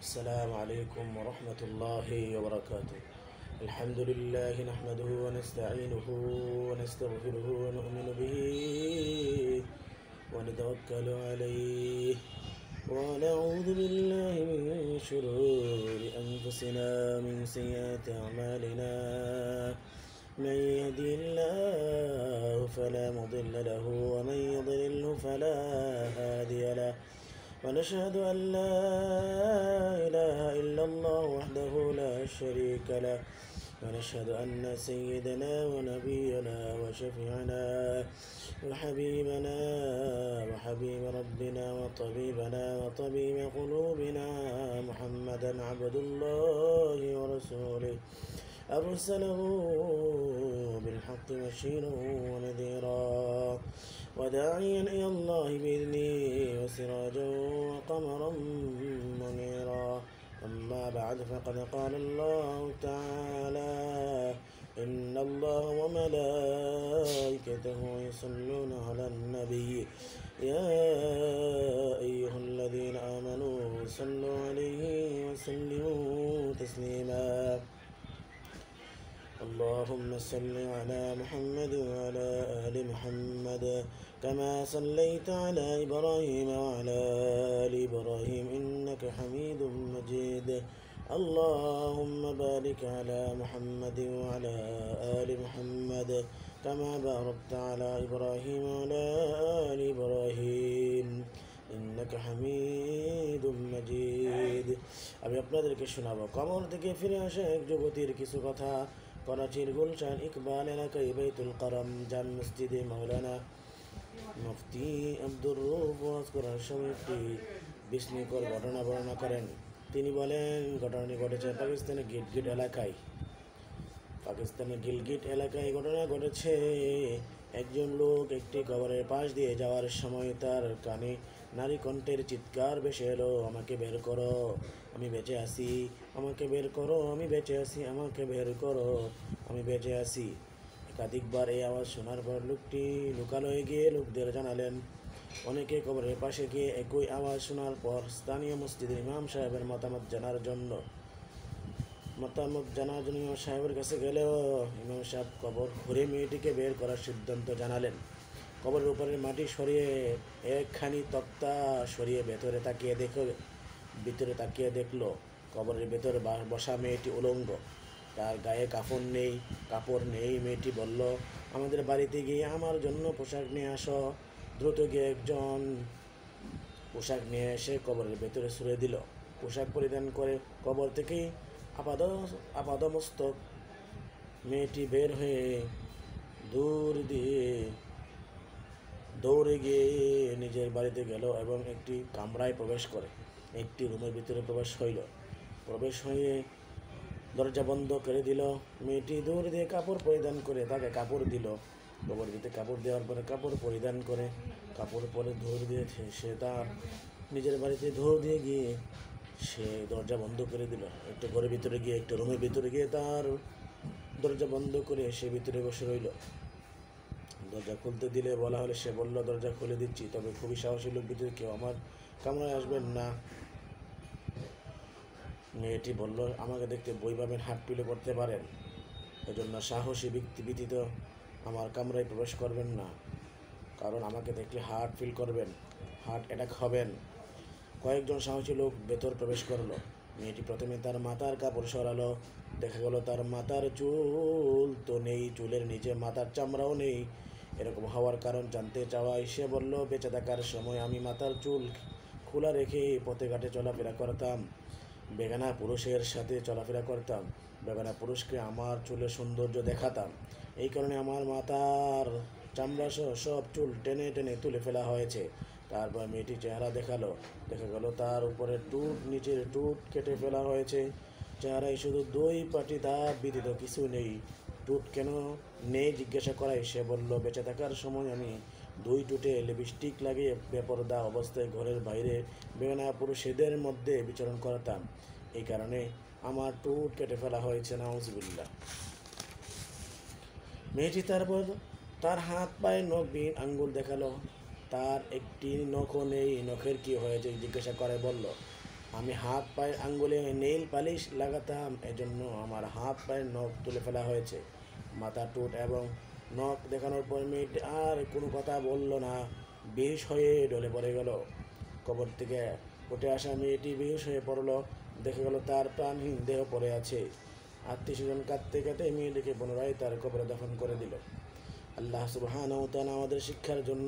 السلام عليكم ورحمة الله وبركاته. الحمد لله نحمده ونستعينه ونستغفره ونؤمن به ونتوكل عليه ونعوذ بالله من شرور أنفسنا من سيئات أعمالنا. من يهدي الله فلا مضل له ومن يضلله فلا هادي له. ونشهد أن لا إله إلا الله وحده لا شريك له. ونشهد أن سيدنا ونبينا وشفيعنا وحبيبنا وحبيب ربنا وطبيبنا وطبيب قلوبنا محمدا عبد الله ورسوله أرسله بالحق بشيرا ونذيرا وداعيا إلى الله بإذنه وسراجا وقمرا منيرا. أما بعد فقد قال الله تعالى: إن الله وملائكته يصلون على النبي يا أيها الذين آمنوا صلوا عليه وسلموا تسليما. اللهم صل على محمد وعلى آل محمد كما صليت على إبراهيم وعلى آل إبراهيم إنك حميد مجيد. اللهم بارك على محمد وعلى آل محمد كما باركت على إبراهيم وعلى آل إبراهيم إنك حميد مجيد. আমি আপনাদেরকে শোনাবো কবর থেকে ফিরে আসা এক যুবতীর কিছু কথা। করাচির গুলশান ইকবাল এলাকায় বাইতুল কারাম জান মসজিদে মাওলানা মুফতি আব্দুর রউফ ওয়াজ করার সময় একটি বিস্ময়কর ঘটনা বর্ণনা করেন। তিনি বলেন, ঘটনাটি ঘটেছে পাকিস্তানের গিলগিট এলাকায় ঘটনা ঘটেছে। একজন লোক একটি কবরের পাশ দিয়ে যাওয়ার সময় তার কানে নারী কণ্ঠের চিৎকার ভেসে এলো, আমাকে বের করো, আমি বেঁচে আছি, আমাকে বের করো, আমি বেঁচে আছি, আমাকে বের করো, আমি বেঁচে আছি। একাধিকবার এই আওয়াজ শোনার পর লোকটি লোকালয়ে গিয়ে লোকদের জানালেন। অনেকে কবরের পাশে গিয়ে একই আওয়াজ শোনার পর স্থানীয় মসজিদের ইমাম সাহেবের মতামত জানার জন্য ইমাম সাহেবের কাছে গেলেও ইমাম সাহেব কবর ঘুরে মেয়েটিকে বের করার সিদ্ধান্ত জানালেন। কবরের উপরের মাটি সরিয়ে একখানি তক্তা সরিয়ে ভেতরে তাকিয়ে দেখলো কবরের ভেতরে বসা মেয়েটি উলঙ্গ, তার গায়ে কাপড় নেই। মেয়েটি বলল, আমাদের বাড়িতে গিয়ে আমার জন্য পোশাক নিয়ে আসো। দ্রুত গিয়ে একজন পোশাক নিয়ে এসে কবরের ভেতরে ছুঁড়ে দিল। পোশাক পরিধান করে কবর থেকেই আপাদমস্তক মেয়েটি বের হয়ে দৌড়ে গিয়ে নিজের বাড়িতে গেল এবং একটি কামরায় একটি রুমের ভিতরে প্রবেশ হয়ে দরজা বন্ধ করে দিল। মেয়েটি দৌড় দিয়ে কাপড় পরিধান করে তাকে কাপড় দিল। কবর দিতে কাপড় দেওয়ার পরে কাপড় পরিধান করে কাপড় পরে দৌড় দিয়েছে। সে তার নিজের বাড়িতে দৌড় দিয়ে গিয়ে সে দরজা বন্ধ করে দিল। একটা রুমের ভিতরে গিয়ে তার দরজা বন্ধ করে সে ভিতরে বসে রইল। দরজা খুলতে দিলে বলা হলে সে বলল, দরজা খুলে দিচ্ছি, তবে খুবই সাহসী লোক, ভিতরে কেউ আমার কামরায় আসবেন না। মেয়েটি বলল, আমাকে দেখতে বই পাবেন, হাত তুলে করতে পারেন, এজন্য সাহসী ব্যক্তি ব্যতীত আমার কামরায় প্রবেশ করবেন না, কারণ আমাকে দেখলে হার্ট অ্যাটাক হবেন। কয়েকজন সাহসী লোক ভেতর প্রবেশ করলো। মেয়েটি প্রথমে তার মাথার কাপড় সরালো। দেখা গেল তার মাথার চুল তো নেই, চুলের নিচে মাথার চামড়াও নেই। এরকম হওয়ার কারণ জানতে চাওয়ায় সে বলল, বেঁচে থাকার সময় আমি মাথার চুল খোলা রেখে পথে ঘাটে চলাফেরা করতাম, বেগানা পুরুষের সাথে চলাফেরা করতাম, বেগানা পুরুষকে আমার চুলের সৌন্দর্য দেখাতাম, এই কারণে আমার মাথার চামড়া সহ সব চুল টেনে টেনে তুলে ফেলা হয়েছে। তারপর মেয়েটি চেহারা দেখালো। দেখা গেল তার উপরে নিচের টুট কেটে ফেলা হয়েছে। চেহারায় শুধু 2 পাটি দাঁত ব্যতীত কিছু নেই। টুট কেন নেই জিজ্ঞাসা করায় সে বলল, বেঁচে থাকার সময় আমি 2 টুটে লিপস্টিক লাগিয়ে বেপরদা অবস্থায় ঘরের বাইরে বেগানা পুরুষদের মধ্যে বিচরণ করতাম, এই কারণে আমার টুট কেটে ফেলা হয়েছে। নাউজুবিল্লাহ। মেয়েটি তারপর তার হাত পায়ে নখবিহীন আঙ্গুল দেখালো। তার একটি নখও নেই। নখের কি হয়েছে জিজ্ঞাসা করে বলল, আমি হাত পায়ের আঙ্গুলে নেইল পালিশ লাগাতাম, এজন্য আমার হাত পায়ের নখ তুলে ফেলা হয়েছে। মাথা টুট এবং নখ দেখানোর পর মেয়েটি আর কোনো কথা বলল না, বেহুশ হয়ে ঢলে পড়ে গেল। কবর থেকে উঠে আসা মেয়েটি বেহুশ হয়ে পড়ল, দেখে গেল তার প্রাণহীন দেহ পড়ে আছে। আত্মীয় স্বজন কাঁদতে কাঁদতে মেয়েটিকে পুনরায় তার কবরে দাফন করে দিল। আল্লাহ সুবহানাহু ওয়া তাআলা আমাদের শিক্ষার জন্য,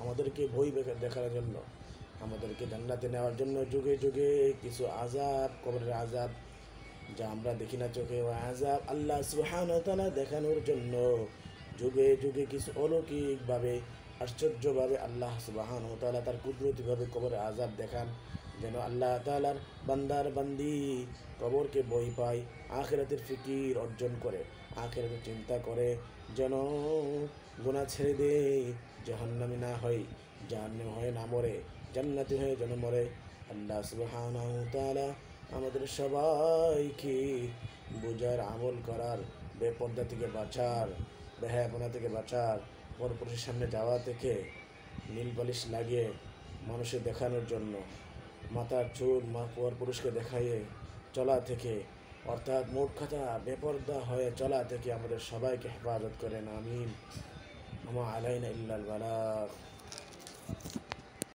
আমাদেরকে ভয় দেখার জন্য, আমাদেরকে জান্নাতে নেওয়ার জন্য যুগে যুগে কিছু আযাব, কবরের আযাব যা আমরা দেখি না চোখে, ওই আযাব আল্লাহ সুবহানাহু ওয়া তাআলা দেখানোর জন্য যুগে যুগে কিছু অলৌকিকভাবে, আশ্চর্যভাবে আল্লাহ সুবহানাহু ওয়া তাআলা তার কুদরতিভাবে কবরের আযাব দেখান, যেন আল্লাহ তাআলার বান্দার বান্দি কবরকে ভয় পায়, আখিরাতের ফিকির অর্জন করে, আখিরাতের চিন্তা করে, যেন গুনাহ ছেড়ে দেয়, জাহান্নামী না হয়, জাহান্নামী হয়ে না মরে, জান্নাতি হয়ে যেন মরে। আল্লাহ সুবহানাহু ওয়া তাআলা আমাদের সবাইকে বুঝার, আমল করার, বেপর্দা থেকে বাঁচার, বেহায়াপনা থেকে বাঁচার, পরপুরুষের সামনে যাওয়া থেকে, নীল পালিশ লাগিয়ে মানুষের দেখানোর জন্য, মাথার চুল পরপুরুষকে দেখাইয়ে চলা থেকে, অর্থাৎ মোট কথা বেপর্দা হয়ে চলা থেকে আমাদের সবাইকে হেফাজত করেন। আমিন। আমা আলাইনা ইল্লাল বালাগ।